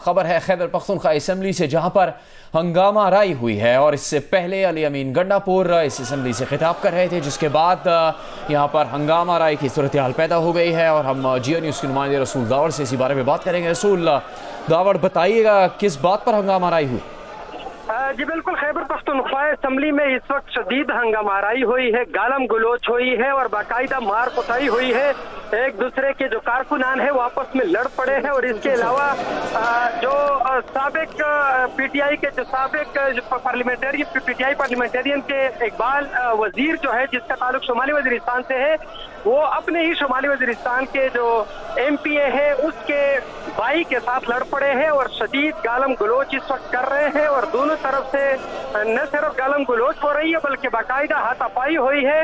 खबर है खैबर पख्तूनख्वा असम्बली से, जहां पर हंगामा आराई हुई है और इससे पहले अली अमीन गंडापुर इस असम्बली से खिताब कर रहे थे, जिसके बाद यहां पर हंगामा आराई की सूरत हाल पैदा हो गई है। और हम जियो न्यूज़ के नुमाइंदे रसूल दावड़ से इसी बारे में बात करेंगे। रसूल दावड़, बताइएगा किस बात पर हंगामा आराई हुई? जी बिल्कुल, खैबर पख्तूनख्वा असम्बली में इस वक्त शदीद हंगामाराई हुई है, गालम गलोच हुई है और बाकायदा मार कुटाई हुई है। एक दूसरे के जो कारकुनान है वो आपस में लड़ पड़े हैं। और इसके अलावा जो साबिक पीटीआई के जो साबिक पार्लियामेंटेरियन पीटीआई पार्लियामेंटेरियन के इकबाल वजीर जो है, जिसका ताल्लुक शुमाली वजीरिस्तान से है, वो अपने ही शुमाली वजीरिस्तान के जो एमपीए है उसके भाई के साथ लड़ पड़े हैं और शदीद गालम गलोच इस वक्त कर रहे हैं। और दोनों तरफ से न सिर्फ गालम गलोच हो रही है बल्कि बाकायदा हाथापाई हुई है।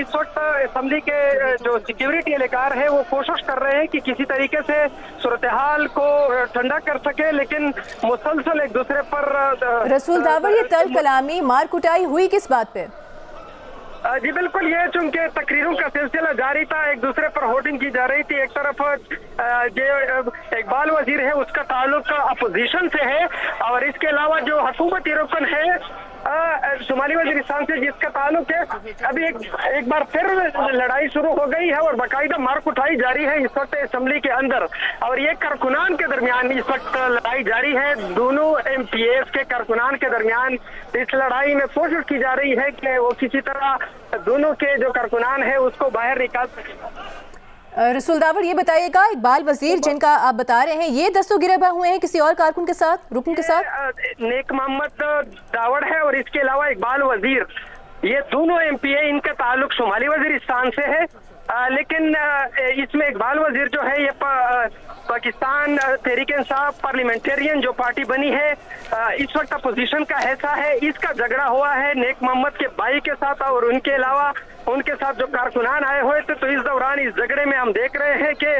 इस वक्त असम्बली के जो सिक्योरिटी एहलकार है वो कोशिश कर रहे हैं कि किसी तरीके से सूरत हाल को ठंडा कर सके, लेकिन मुसलसल एक दूसरे पर रसूल दावड़, ये तल कलामी मार कुटाई हुई किस बात पे? जी बिल्कुल, ये चूंकि तकरीरों का सिलसिला जारी था, एक दूसरे पर होर्डिंग की जा रही थी। एक तरफ जो इकबाल वजीर है उसका ताल्लुक अपोजिशन से है और इसके अलावा जो हुकूमती रुकन है शुमाली वजीरिस्तान से जिसका ताल्लुक है, अभी एक बार फिर लड़ाई शुरू हो गई है और बाकायदा मार कुटाई जारी है इस वक्त असम्बली के अंदर। और ये कारकुनान के दरमियान इस वक्त लड़ाई जारी है, दोनों एमपीएस के कारकुनान के दरमियान इस लड़ाई में कोशिश की जा रही है कि वो किसी तरह दोनों के जो कारकुनान है उसको बाहर निकाल सके। रसूल दावड़, ये बताइएगा, इकबाल वजीर जिनका आप बता रहे हैं, ये दस्तों गिरफ्तार हुए हैं किसी और कारकुन के साथ, रुकन के साथ? नेक मोहम्मद दावड़ है और इसके अलावा इकबाल वजीर, ये दोनों एमपीए, इनका ताल्लुक शुमाली वजीरिस्तान से है। लेकिन इसमें इकबाल वजीर जो है ये पाकिस्तान तहरीक इंसाफ पार्लियामेंटेरियन जो पार्टी बनी है इस वक्त अपोजिशन का हिस्सा है। इसका झगड़ा हुआ है नेक मोहम्मद के भाई के साथ और उनके अलावा उनके साथ जो कारकुनान आए हुए थे। तो इस दौरान इस झगड़े में हम देख रहे हैं कि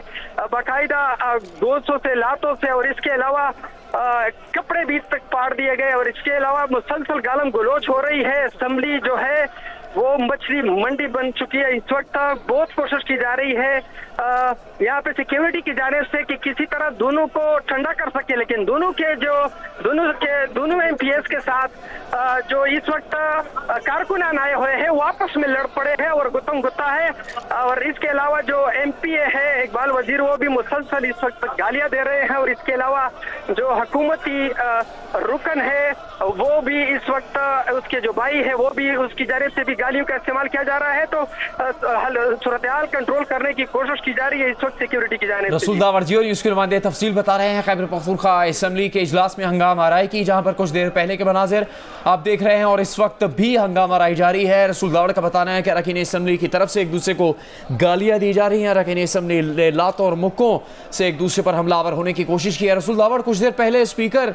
बाकायदा गोशों से, लातों से और इसके अलावा कपड़े भी तक फाड़ दिए गए और इसके अलावा मुसलसल गालम गलोच हो रही है। असेंबली जो है वो मछली मंडी बन चुकी है। इस वक्त बहुत कोशिश की जा रही है यहाँ पे सिक्योरिटी की जानिब से कि किसी तरह दोनों को ठंडा कर सके, लेकिन दोनों एमपीएस के साथ जो इस वक्त कारकुनान आए हुए हैं वो आपस में लड़ पड़े हैं और गुत्तम गुत्ता है। और इसके अलावा जो एमपीए है इकबाल वजीर, वो भी मुसलसल इस वक्त गालियां दे रहे हैं। और इसके अलावा जो हुकूमती रुकन है वो भी इस वक्त, उसके जो भाई है वो भी, उसकी जानिब से भी गालियों का इस्तेमाल किया जा रहा है। तो सूरत हाल कंट्रोल करने की कोशिश की जा रही है इस वक्त सिक्योरिटी की जानिब से। रसूल दावड़ जी और न्यूज़ के नुमाइंदे तफसील बता रहे हैं। खैबर पख्तूनख्वा असम्बली के इजलास में हंगामा आराई की, जहां पर कुछ देर पहले के मनाजिर आप देख रहे हैं और इस वक्त भी हंगामा आराई जारी है। रसूल दावड़ का बताना है कि अरकान असम्बली की तरफ से एक दूसरे को गालियां दी जा रही हैं। अरकान असम्बली ने लातों और मुक्कों से एक दूसरे पर हमलावर होने की कोशिश की है। रसूल दावड़, कुछ देर पहले स्पीकर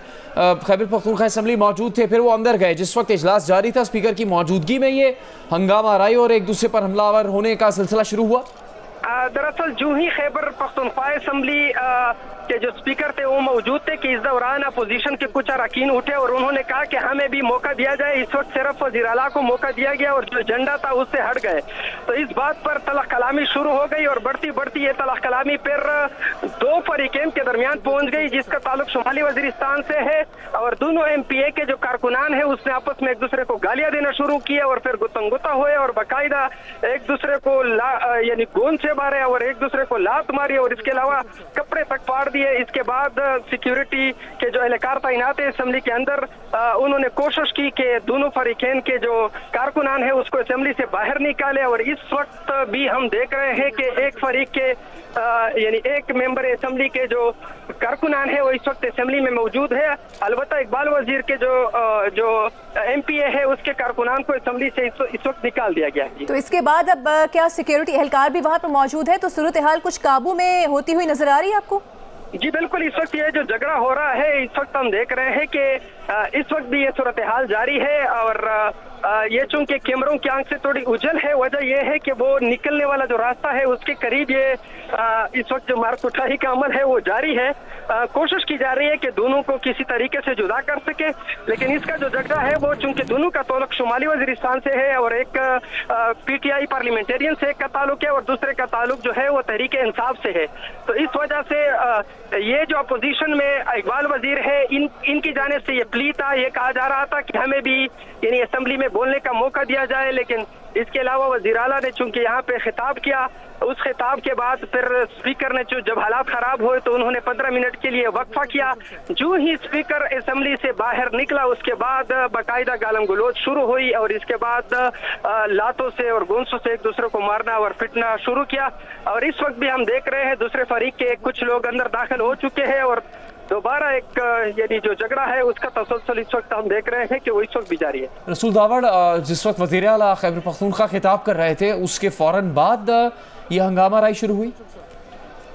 खैबर पख्तूनख्वा असम्बली मौजूद थे, फिर वो अंदर गए। जिस वक्त इजलास जारी था, स्पीकर की मौजूदगी में ये हंगामा आराई और एक दूसरे पर हमलावर होने का सिलसिला शुरू हुआ। दरअसल जो ही खैबर पख्तूनख्वा असम्बली के जो स्पीकर थे वो मौजूद थे कि इस दौरान अपोजिशन के कुछ अरकान उठे और उन्होंने कहा कि हमें भी मौका दिया जाए। इस वक्त सिर्फ वज़ीर आला को मौका दिया गया और जो एजेंडा था उससे हट गए। तो इस बात पर तलख कलामी शुरू हो गई और बढ़ती बढ़ती ये तलख कलामी फिर दो फरीकें के दरमियान पहुंच गई, जिसका ताल्लुक शुमाली वजीरिस्तान से है। और दोनों एमपीए के जो कारकुनान है उसने आपस में एक दूसरे को गालियां देना शुरू किया और फिर गुत्तंगुत्ता हुए और बाकायदा एक दूसरे को यानी गोंद से मारे और एक दूसरे को लात मारी और इसके अलावा कपड़े तक फाड़ दिए। इसके बाद सिक्योरिटी के जो एहलकार तैनात है असेंबली के अंदर, उन्होंने कोशिश की कि दोनों फरीकें के जो कारकुनान है उसको असेंबली से बाहर निकाले। और इस वक्त भी हम देख रहे हैं कि एक फरीक के यानी एक मेंबर असेंबली के जो कारकुनान है वो इस वक्त असेंबली में मौजूद है। अलबत्ता इकबाल वजीर के जो एमपीए है उसके कारकुनान को असेंबली से इस वक्त निकाल दिया गया है। तो इसके बाद अब क्या सिक्योरिटी एहलकार भी वहाँ पर मौजूद है, तो सूरत हाल कुछ काबू में होती हुई नजर आ रही है आपको? जी बिल्कुल, इस वक्त ये जो झगड़ा हो रहा है इस वक्त हम देख रहे हैं कि इस वक्त भी ये सूरत हाल जारी है। और ये चूंकि कैमरों की आंख से थोड़ी उजल है, वजह यह है कि वो निकलने वाला जो रास्ता है उसके करीब ये इस वक्त जो मारकुटाई का अमल है वो जारी है। कोशिश की जा रही है कि दोनों को किसी तरीके से जुदा कर सके, लेकिन इसका जो झगड़ा है वो चूंकि दोनों का ताल्लुक शुमाली वजीरिस्तान से है और एक पीटीआई पार्लियामेंटेरियन से एक का ताल्लुक है और दूसरे का ताल्लुक जो है वो तहरीक इंसाफ से है। तो इस वजह से ये जो अपोजिशन में इकबाल वजीर है, इनकी जानिब से ये प्ली था, ये कहा जा रहा था कि हमें भी यानी असेंबली में बोलने का मौका दिया जाए, लेकिन इसके अलावा वजीर आला ने चूंकि यहाँ पे खिताब किया, उस खिताब के बाद फिर स्पीकर ने जब हालात खराब हुए तो उन्होंने 15 मिनट के लिए वक्फा किया। जो ही स्पीकर असेंबली से बाहर निकला उसके बाद बाकायदा गालम गलोच शुरू हुई और इसके बाद लातों से और गोंसों से एक दूसरे को मारना और पिटना शुरू किया। और इस वक्त भी हम देख रहे हैं दूसरे फरीक के कुछ लोग अंदर दाखिल हो चुके हैं और दोबारा एक यानी जो झगड़ा है उसका तसलसल इस वक्त हम देख रहे हैं कि वो इस वक्त भी जारी है। रसूल दावड़, जिस वक्त वज़ीर आला खैबर पख्तूनख्वा खिताब कर रहे थे उसके फौरन बाद ये हंगामा राई शुरू हुई?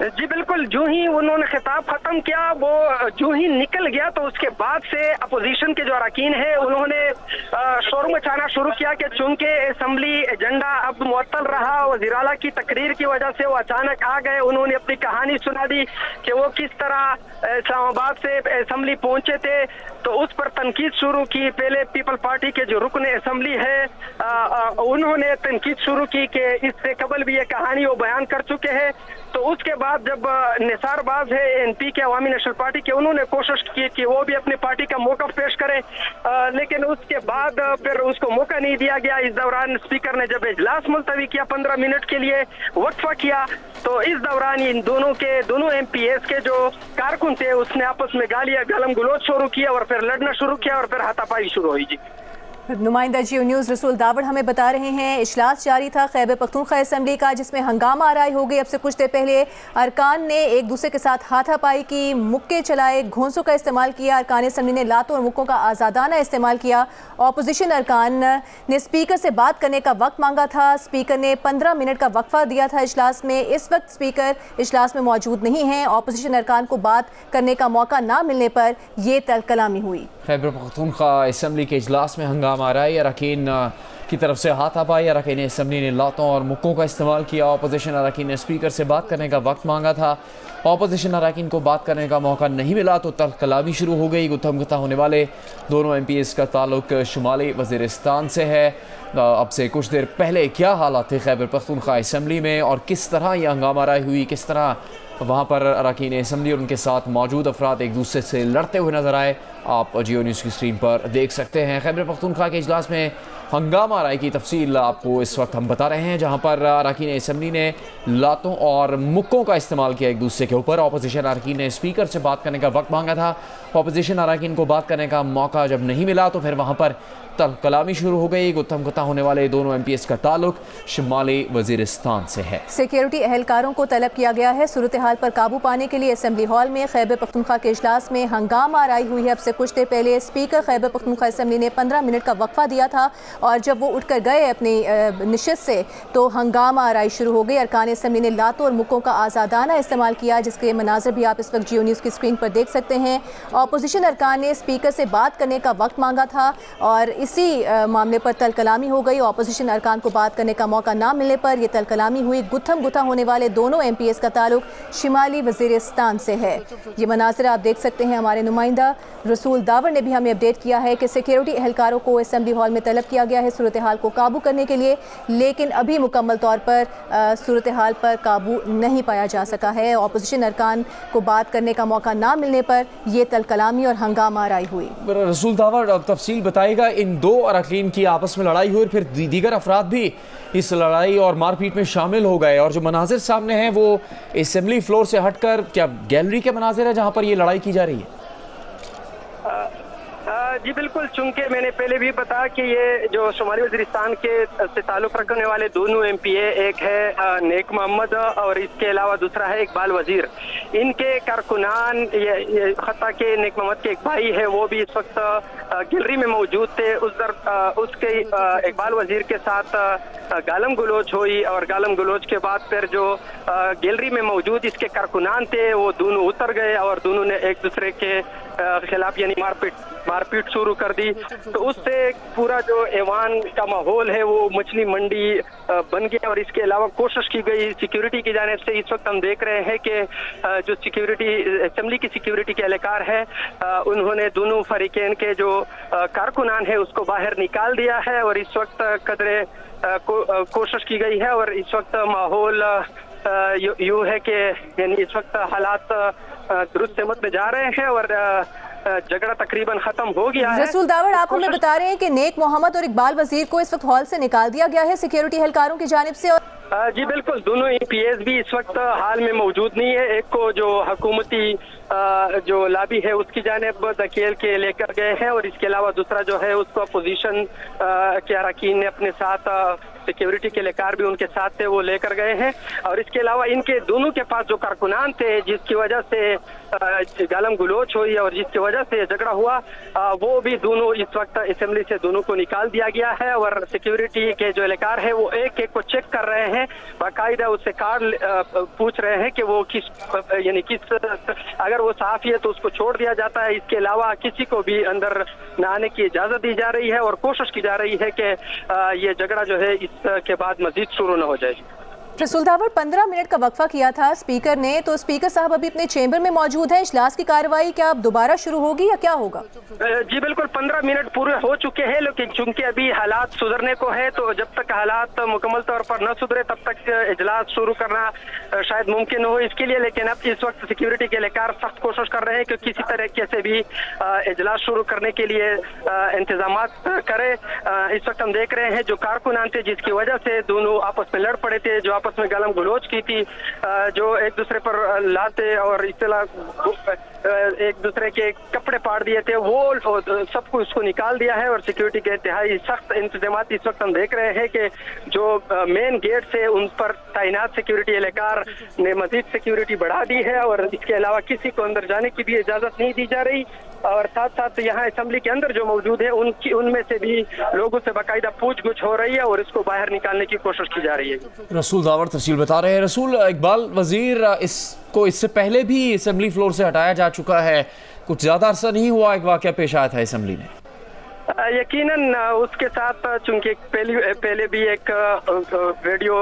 जी बिल्कुल, जो ही उन्होंने खिताब खत्म किया, वो जो ही निकल गया तो उसके बाद से अपोजिशन के जो अरकान है उन्होंने शोर मचाना शुरू किया कि चूंकि असेंबली एजेंडा अब मुअत्तल रहा, वज़ीर आला की तकरीर की वजह से वो अचानक आ गए। उन्होंने अपनी कहानी सुना दी कि वो किस तरह इस्लामाबाद से असेंबली पहुंचे थे, तो उस पर तनकीद शुरू की। पहले पीपल पार्टी के जो रुकन असेंबली है उन्होंने तनकीद शुरू की कि इससे कबल भी ये कहानी वो बयान कर चुके हैं। तो उसके बाद जब निसारबाज है एनपी के अवामी नेशनल पार्टी के, उन्होंने कोशिश की कि वो भी अपनी पार्टी का मौका पेश करें, लेकिन उसके बाद फिर उसको मौका नहीं दिया गया। इस दौरान स्पीकर ने जब इजलास मुलतवी किया 15 मिनट के लिए वक्फा किया, तो इस दौरान इन दोनों एमपीएस के जो कारकुन थे उसने आपस में गालम गलोच शुरू किया और फिर लड़ना शुरू किया और फिर हाथापाई शुरू हुई। जी नुमाइंदा जियो न्यूज़ रसूल दावड़ हमें बता रहे हैं इजलास जारी था खैबर पख्तूनख्वा असेंबली का, जिसमें हंगामा आराई हो गई। अब से कुछ देर पहले अरकान ने एक दूसरे के साथ हाथापाई की, मुक्के चलाए, घोंसों का इस्तेमाल किया। अरकान असेंबली ने लातों और मुक्कों का आज़ादाना इस्तेमाल किया। ऑपोजिशन अरकान ने स्पीकर से बात करने का वक्त मांगा था। स्पीकर ने 15 मिनट का वक्फा दिया था इजलास में। इस वक्त स्पीकर इजलास में मौजूद नहीं हैं। ऑपोजिशन अरकान को बात करने का मौका ना मिलने पर यह तलकलामी हुई। खैबर पख्तूनख्वा असेंबली के इजलास में हंगामा आ रहा है। अरकान की तरफ से हाथापाई, अरकान असेंबली ने लातों और मुक्कों का इस्तेमाल किया। अपोजिशन अरकान ने स्पीकर से बात करने का वक्त मांगा था। अपोजिशन अरकान को बात करने का मौका नहीं मिला तो तलकलामी शुरू हो गई। गुत्थम गुत्था होने वाले दोनों एमपीएस का ताल्लुक शुमाली वज़ीरिस्तान से है। अब से कुछ देर पहले क्या हालात थे खैबर पख्तूनख्वा असेंबली में और किस तरह यह हंगामा राय हुई, किस तरह वहाँ पर अरकान असेंबली और उनके साथ मौजूद अफराद एक दूसरे से लड़ते हुए नजर आए, आप जियो न्यूज़ की स्क्रीन पर देख सकते हैं। खैबर पख्तूनख्वा के इजलास में हंगामा राय की तफसील आपको इस वक्त हम बता रहे हैं, जहाँ पर अरकान असेंबली ने लातों और मुक्कों का इस्तेमाल किया एक दूसरे के ऊपर। अपोजिशन अरकान ने स्पीकर से बात करने का वक्त मांगा था। अपोजिशन अरकान को बात करने का मौका जब नहीं मिला तो फिर वहाँ पर तलकलामी शुरू हो गई। गुत्थम गुत्था होने वाले दोनों एमपीएस का ताल्लुक शुमाली वज़ीरिस्तान से है। सिक्योरिटी एहलकारों को तलब किया गया है सूरत हाल पर काबू पाने के लिए। असेंबली हॉल में खैबर पख्तूनख्वा के इजलास में हंगामा राय हुई है। अब से कुछ देर पहले स्पीकर खैबर पख्तूनख्वा असेंबली ने 15 मिनट का वक्फा दिया था और जब वो उठकर गए अपनी नशिस्त से तो हंगामा राय शुरू हो गई। अरकान असेंबली ने लातों और मुक्कों का आज़ादाना इस्तेमाल किया, जिसके मनाज़र भी आप इस वक्त जियो न्यूज़ की स्क्रीन पर देख सकते हैं। अपोजिशन अरकान ने स्पीकर से बात करने का वक्त मांगा था और इसी मामले पर तलकलामी हो गई। अपोजिशन अरकान को बात करने का मौका ना मिलने पर यह तलकलामी हुई। गुत्थम गुत्था होने वाले दोनों एमपीएस का ताल्लुक शुमाली वज़ीरिस्तान से है। ये मनाज़र आप देख सकते हैं। हमारे नुमाइंदा रसूल दावड़ ने भी हमें अपडेट किया है कि सिक्योरिटी एहलकारों को असेंबली हॉल में तलब किया गया है सूरत हाल को काबू करने के लिए, लेकिन अभी मुकम्मल तौर पर सूरत हाल पर काबू नहीं पाया जा सका है। अपोजिशन अरकान को बात करने का मौका ना मिलने पर यह तलकलामी और हंगामा राय हुई। रसूल दावड़ तफसील बताएगा, इन दो अरकान की आपस में लड़ाई हुई और फिर दीगर अफराद भी इस लड़ाई और मारपीट में शामिल हो गए और जो मनाजिर सामने हैं वो असेंबली फ्लोर से हटकर क्या गैलरी के मनाजिर है जहाँ पर ये लड़ाई की जा रही है? जी बिल्कुल, चूंकि मैंने पहले भी बताया कि ये जो शुमाली वज़ीरिस्तान के से ताल्लुक़ रखने वाले दोनों एमपीए, एक है नेक मोहम्मद और इसके अलावा दूसरा है इकबाल वजीर, इनके कारकुनान ये खत्ता के नेक मोहम्मद के एक भाई है, वो भी इस वक्त गैलरी में मौजूद थे। उसके इकबाल वजीर के साथ गालम गलोच हुई और गालम गलोच के बाद फिर जो गैलरी में मौजूद इसके कारकुनान थे वो दोनों उतर गए और दोनों ने एक दूसरे के खिलाफ यानी मारपीट शुरू कर दी। तो उससे पूरा जो ऐवान का माहौल है वो मछली मंडी बन गया और इसके अलावा कोशिश की गई सिक्योरिटी की जानिब से। इस वक्त हम देख रहे हैं कि जो सिक्योरिटी असेंबली की सिक्योरिटी के एहलकार है उन्होंने दोनों फरीकैन के जो कारकुनान है उसको बाहर निकाल दिया है और इस वक्त कदरे कोशिश की गई है और इस वक्त माहौल यूँ है कि यानी इस वक्त हालात दुरुस्त सहमत में जा रहे हैं और झगड़ा तकरीबन खत्म हो गया है। रसूल दावड़, आप हमें बता रहे हैं कि नेक मोहम्मद और इकबाल वजीर को इस वक्त हॉल से निकाल दिया गया है सिक्योरिटी एहलकारों की जानिब से। जी बिल्कुल, दोनों MPs भी इस वक्त हाल में मौजूद नहीं है। एक को जो हुकूमती जो लॉबी है उसकी जानिब धकेल के लेकर गए हैं और इसके अलावा दूसरा जो है उसको अपोजिशन के अरकान ने अपने साथ, सिक्योरिटी के एहलकार भी उनके साथ थे, वो लेकर गए हैं। और इसके अलावा इनके दोनों के पास जो कारकुनान थे जिसकी वजह से गालम गलोच हुई और जिसकी वजह से झगड़ा हुआ, वो भी दोनों इस वक्त असेंबली से दोनों को निकाल दिया गया है। और सिक्योरिटी के जो एहलकार है वो एक एक को चेक कर रहे हैं, बाकायदा उससे कार्ड पूछ रहे हैं कि वो किस अगर वो साफ है तो उसको छोड़ दिया जाता है। इसके अलावा किसी को भी अंदर न आने की इजाजत दी जा रही है और कोशिश की जा रही है कि ये झगड़ा जो है इसके बाद मजीद शुरू न हो जाए। रसूल दावड़, 15 मिनट का वक्फा किया था स्पीकर ने, तो स्पीकर साहब अभी अपने चेंबर में मौजूद हैं। इजलास की कार्रवाई क्या अब दोबारा शुरू होगी या क्या होगा? जी बिल्कुल, 15 मिनट पूरे हो चुके हैं, लेकिन चूंकि अभी हालात सुधरने को है तो जब तक हालात मुकम्मल तौर पर न सुधरे तब तक इजलास शुरू करना शायद मुमकिन हो इसके लिए। लेकिन अब इस वक्त सिक्योरिटी के एहलकार सख्त कोशिश कर रहे हैं कि किसी तरीके से भी इजलास शुरू करने के लिए इंतजाम करे। इस वक्त हम देख रहे हैं जो कारकुनान थे जिसकी वजह से दोनों आपस में लड़ पड़े थे, जो आपस में गालम गलोच की थी, जो एक दूसरे पर लाते और एक दूसरे के कपड़े पाड़ दिए थे, वो सबको उसको निकाल दिया है। और सिक्योरिटी के इंतहाई सख्त इंतजाम इस वक्त हम देख रहे हैं कि जो मेन गेट से उन पर तैनात सिक्योरिटी एहलकार ने मजीद सिक्योरिटी बढ़ा दी है और इसके अलावा किसी को अंदर जाने की भी इजाजत नहीं दी जा रही। और साथ साथ यहाँ असेंबली के अंदर जो मौजूद है उनमें से भी लोगों से बाकायदा पूछ-गुछ हो रही है और इसको बाहर निकालने की कोशिश की जा रही है। रसूल दावड़ तफसील बता रहे हैं। रसूल, इकबाल वजीर इसको इससे पहले भी असेंबली फ्लोर से हटाया जा चुका है, कुछ ज्यादा अरसा नहीं हुआ एक वाकया पेश आया था असेंबली में। यकीनन उसके साथ चूंकि पहले भी एक वीडियो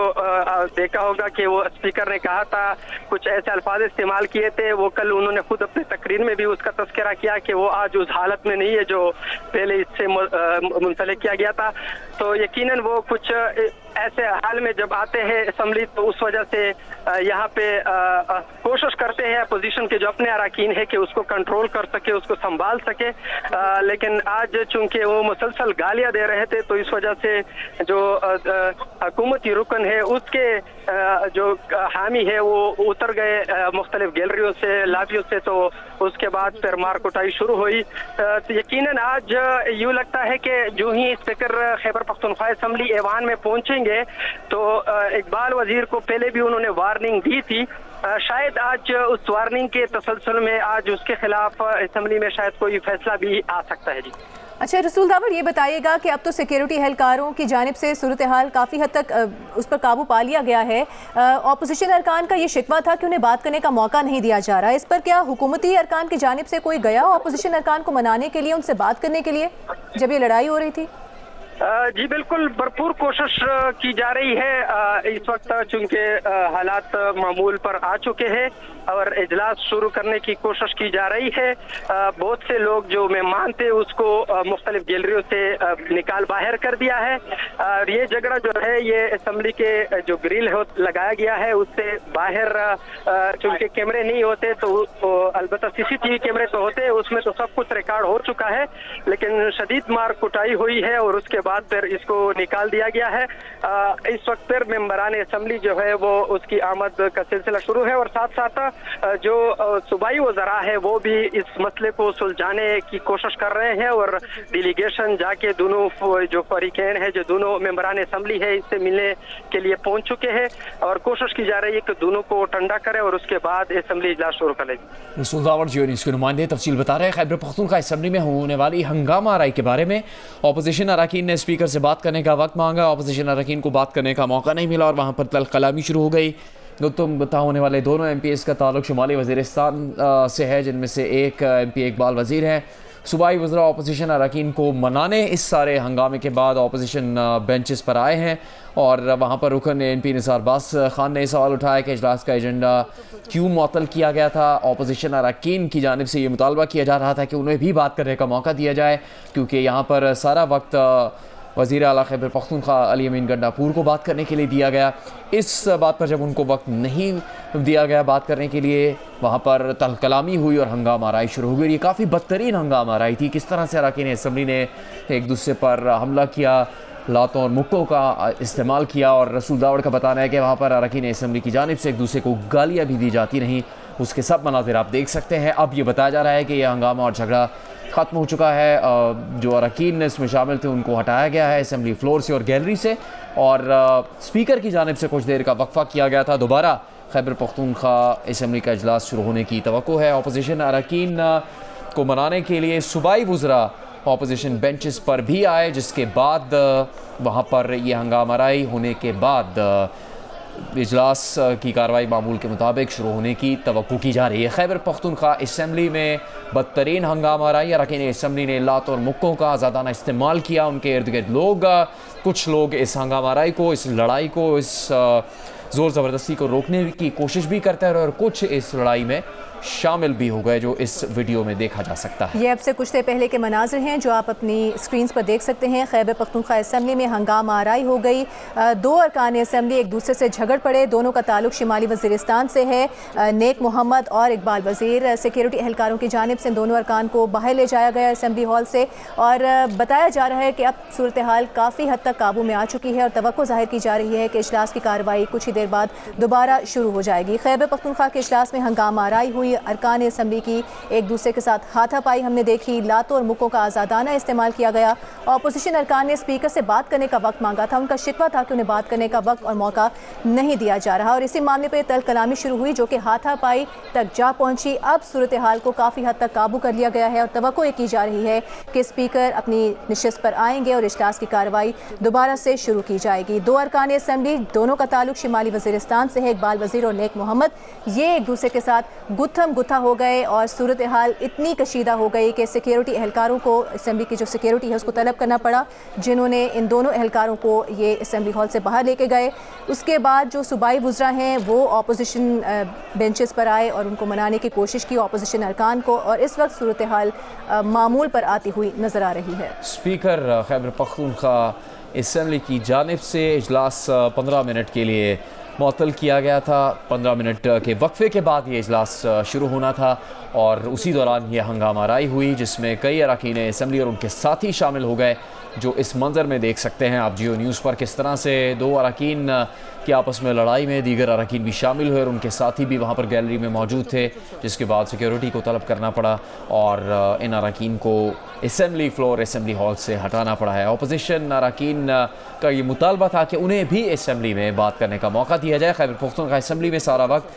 देखा होगा कि वो स्पीकर ने कहा था, कुछ ऐसे अल्फाज इस्तेमाल किए थे। वो कल उन्होंने खुद अपने तकरीर में भी उसका तस्करा किया कि वो आज उस हालत में नहीं है जो पहले इससे मुंसलिक किया गया था। तो यकीनन वो कुछ ऐसे हाल में जब आते हैं असेंबली तो उस वजह से यहाँ पे कोशिश करते हैं अपोजिशन के जो अपने अरकान है कि उसको कंट्रोल कर सके, उसको संभाल सके। लेकिन आज चूंकि वो मुसलसल गालियां दे रहे थे तो इस वजह से जो हुकूमती रुकन है उसके जो हामी है वो उतर गए मुख्तलिफ गैलरियों से, लॉबियों से। तो उसके बाद फिर मार कुटाई शुरू हुई। तो यकीनन आज यूँ लगता है कि जो ही स्पीकर खैबर पख्तूनख्वा असेंबली ऐवान में पहुंचेंगे तो इकबाल वजीर को पहले भी उन्होंने वार्निंग दी थी, शायद आज उस वार्निंग के तसलसल में आज उसके खिलाफ असेंबली में शायद कोई फैसला भी आ सकता है। जी अच्छा रसूल दावड़, ये बताइएगा कि अब तो सिक्योरिटी एहलकारों की जानिब से सूरत हाल काफ़ी हद तक उस पर काबू पा लिया गया है। अपोजिशन अरकान का ये शिकवा था कि उन्हें बात करने का मौका नहीं दिया जा रहा है। इस पर क्या हुकूमती अरकान की जानिब से कोई गया अपोजिशन अरकान को मनाने के लिए, उनसे बात करने के लिए जब ये लड़ाई हो रही थी? जी बिल्कुल, भरपूर कोशिश की जा रही है। इस वक्त चूंकि हालात मामूल पर आ चुके हैं और इजलास शुरू करने की कोशिश की जा रही है। बहुत से लोग जो मेहमान थे उसको मुख्तलिफ गैलरियों से निकाल बाहर कर दिया है। और ये झगड़ा जो है ये असेंबली के जो ग्रिल लगाया गया है उससे बाहर, चूंकि कैमरे नहीं होते तो अलबत्ता CCTV कैमरे तो होते हैं, उसमें तो सब कुछ रिकॉर्ड हो चुका है। लेकिन शदीद मार कुटाई हुई है और उसके बाद फिर इसको निकाल दिया गया है। इस वक्त फिर मेंबरान असेंबली जो है वो उसकी आमद का सिलसिला शुरू है और साथ साथ जो सूबाई वज़रा है वो भी इस मसले को सुलझाने की कोशिश कर रहे हैं और डेलीगेशन जाके दोनों जो फरीकैन है, जो दोनों मेंबरान असेंबली है, इससे मिलने के लिए पहुंच चुके हैं और कोशिश की जा रही है कि दोनों को ठंडा करे और उसके बाद असेंबली इजलास शुरू करेगी। रसूल दावड़ जियो न्यूज़ के नुमाइंदे तफसील बता रहे हैं खैबर पख्तूनख्वा असेंबली में होने वाली हंगामा आराई के बारे में। अपोजिशन अरकान ने स्पीकर से बात करने का वक्त मांगा, अपोजिशन अरकान को बात करने का मौका नहीं मिला और वहाँ पर तल्ख कलामी शुरू हो गई। गुफ्तगू बता होने वाले दोनों MPs का ताल्लुक शुमाली वज़ीरिस्तान से है, जिनमें से एक MP इकबाल वज़ीर हैं। सूबाई वज़रा अपोजिशन अरकान को मनाने इस सारे हंगामे के बाद अपोजिशन बेंचेस पर आए हैं और वहाँ पर रुकन MP निसार अब्बास खान ने सवाल उठाया कि इजलास का एजेंडा क्यों मुअत्तल किया गया था। अपोजिशन अरकान की जानिब से ये मुतालबा किया जा रहा था कि उन्हें भी बात करने का मौका दिया जाए, क्योंकि यहाँ पर सारा वक्त वज़ीर आला खैबर पख्तूनख्वा अली अमीन गंडापुर को बात करने के लिए दिया गया। इस बात पर जब उनको वक्त नहीं दिया गया बात करने के लिए, वहाँ पर तलकलामी हुई और हंगामा आराई शुरू हो गई। ये काफ़ी बदतरीन हंगामा आराई थी। किस तरह से अरकान असम्बली ने एक दूसरे पर हमला किया, लातों और मुक्कों का इस्तेमाल किया, और रसूल दावड़ का बताना है कि वहाँ पर अरकान असम्बली की जानिब से एक दूसरे को गालियाँ भी दी जाती रहीं। उसके सब मनाज़िर आप देख सकते हैं। अब ये बताया जा रहा है कि यह हंगामा और झगड़ा ख़त्म हो चुका है। जो अरकान इसमें शामिल थे उनको हटाया गया है असम्बली फ्लोर से और गैलरी से, और स्पीकर की जानिब से कुछ देर का वक्फ़ा किया गया था। दोबारा खैबर पख्तूनख्वा असम्बली का इजलास शुरू होने की तवक्को है। अपोजिशन अरकान को मनाने के लिए सूबाई वज़रा अपोजिशन बेंचेस पर भी आए, जिसके बाद वहाँ पर यह हंगामा आराई होने के बाद इजलास की कार्रवाई मामूल के मुताबिक शुरू होने की तवक्को की जा रही है। खैबर पख्तूनख्वा असम्बली में बदतरीन हंगामा आराई। अरकान असम्बली ने लात और मुक्कों का आज़ादाना इस्तेमाल किया। उनके इर्द गिर्द कुछ लोग इस हंगामा आराई को, इस लड़ाई को, इस ज़ोर ज़बरदस्ती को रोकने की कोशिश भी करते रहे और कुछ इस लड़ाई में शामिल भी हो गए, जो इस वीडियो में देखा जा सकता है। ये अब से कुछ देर पहले के मनाजिर हैं जो आप अपनी स्क्रीन पर देख सकते हैं। खैबर पख्तूनख्वा असम्बली में हंगामा आराई हो गई। दो अरकान असम्बली एक दूसरे से झगड़ पड़े। दोनों का ताल्लुक शिमाली वज़ीरिस्तान से है। नेक मोहम्मद और इकबाल वज़ीर सिक्योरिटी एहलकारों की जानिब से दोनों अरकान को बाहर ले जाया गया असम्बली हॉल से, और बताया जा रहा है कि अब सूरत हाल काफ़ी हद तक काबू में आ चुकी है और तवक्को ज़ाहिर की जा रही है कि इजलास की कार्रवाई कुछ ही देर बाद दोबारा शुरू हो जाएगी। खैबर पख्तूनख्वा के इजलास में हंगामा आराई हुई। अरकान असम्बली की एक दूसरे के साथ हाथापाई हमने देखी। लातों और मुक्कों का आज़ादाना इस्तेमाल किया गया। अपोजिशन अरकान ने स्पीकर से बात करने का वक्त मांगा था। उनका शिकवा था कि उन्हें बात करने का वक्त और मौका नहीं दिया जा रहा, और इसी मामले पर तल कलामी शुरू हुई जो कि हाथापाई तक जा पहुंची। अब सूरत हाल को काफ़ी हद तक काबू कर लिया गया है और तवक्को ये की जा रही है कि स्पीकर अपनी नशिस्त पर आएंगे और इजलास की कार्रवाई दोबारा से शुरू की जाएगी। दो अरकान असम्बली, दोनों का ताल्लुक शिमाली वज़ीरिस्तान से है। इकबाल वज़ीर और नेक मोहम्मद ये एक दूसरे के साथ गुत्थम गुत्था हो गए और सूरत हाल इतनी कशीदा हो गई कि सिक्योरिटी एहलकारों को, असम्बली की जो सिक्योरिटी है उसको तलब करना पड़ा, जिन्होंने इन दोनों एहलकारों को ये असम्बली हॉल से बाहर लेके गए। उसके बाद जो सूबाई वज़रा हैं वो अपोजिशन बेंचेस पर आए और उनको मनाने की कोशिश की अपोजिशन अरकान को, और इस वक्त सूरत हाल मामूल पर आती हुई नज़र आ रही है। स्पीकर खैबर पख्तूनख्वा असम्बली की जानिब से इजलास 15 मिनट के लिए मुअत्तल किया गया था। 15 मिनट के वक्फे के बाद ये इजलास शुरू होना था और उसी दौरान ये हंगामा आराई हुई, जिसमें कई अरकान असम्बली और उनके साथी शामिल हो गए, जो इस मंजर में देख सकते हैं आप जियो न्यूज़ पर। किस तरह से दो अरकान की आपस में लड़ाई में दीगर अरकान भी शामिल हुए और उनके साथी भी वहाँ पर गैलरी में मौजूद थे, जिसके बाद सिक्योरिटी को तलब करना पड़ा और इन अरकान को असम्बली फ्लोर, असम्बली हॉल से हटाना पड़ा है। अपोजिशन अरकान का ये मुतालबा था कि उन्हें भी असम्बली में बात करने का मौका दिया जाए। खैबर पख्तूनख्वा असम्बली में सारा वक्त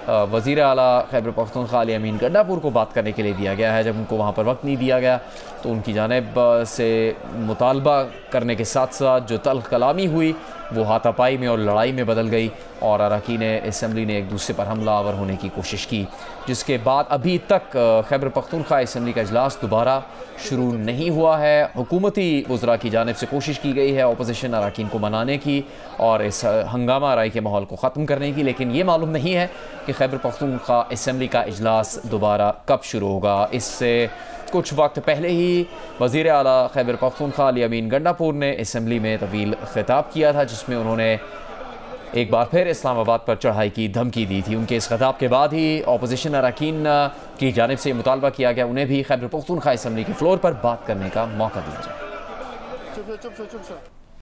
वज़ीर आला खैबर पख्तूनख्वा अली अमीन गंडापुर को बात करने के लिए दिया गया है। जब उनको वहाँ पर वक्त नहीं दिया गया तो उनकी जानिब से मुतालबा करने के साथ साथ जो तल्ख कलामी हुई वो हाथापाई में और लड़ाई में बदल गई और अरकान असम्बली ने एक दूसरे पर हमला आवर होने की कोशिश की, जिसके बाद अभी तक खैबर पख्तूनख्वा असम्बली का इजलास दोबारा शुरू नहीं हुआ है। हुकूमती वज़रा की जानिब से कोशिश की गई है अपोजिशन अरकान को मनाने की और इस हंगामा आराई के माहौल को ख़त्म करने की, लेकिन ये मालूम नहीं है कि खैबर पख्तूनख्वा असम्बली का इजलास दोबारा कब शुरू होगा। इससे कुछ वक्त पहले ही वज़ीर आला खैबर पख्तूनख्वा अली अमीन गंडापुर ने असम्बली में तवील खिताब किया था, जिसमें उन्होंने एक बार फिर इस्लामाबाद पर चढ़ाई की धमकी दी थी। उनके इस खिताब के बाद ही अपोजिशन अरकान की जानिब से मुतालबा किया गया उन्हें भी खैबर पख्तूनख्वा असम्बली के फ्लोर पर बात करने का मौका दिया जाए।